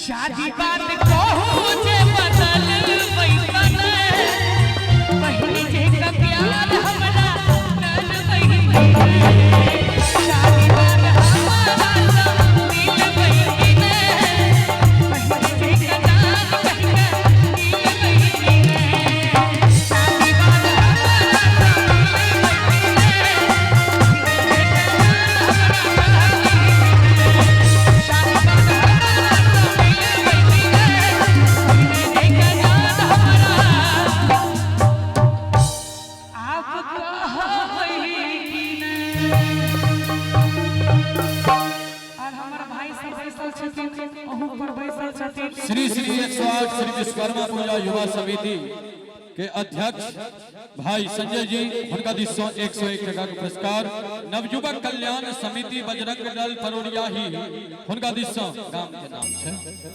शादी बात कहूं जे बदल पैसन पहले जे का प्यार हमरा नन वही शादी बात हमारा मिल गई ने पहले जे का नाम कहना मिल गई ने शादी बात श्री श्री 108 श्री विश्वकर्मा पूजा युवा समिति के अध्यक्ष भाई संजय जी उनका दिस 101 टका का पुरस्कार। नवयुवक कल्याण समिति बजरंग दल फरोरिया ही उनका दिस गांव के नाम है।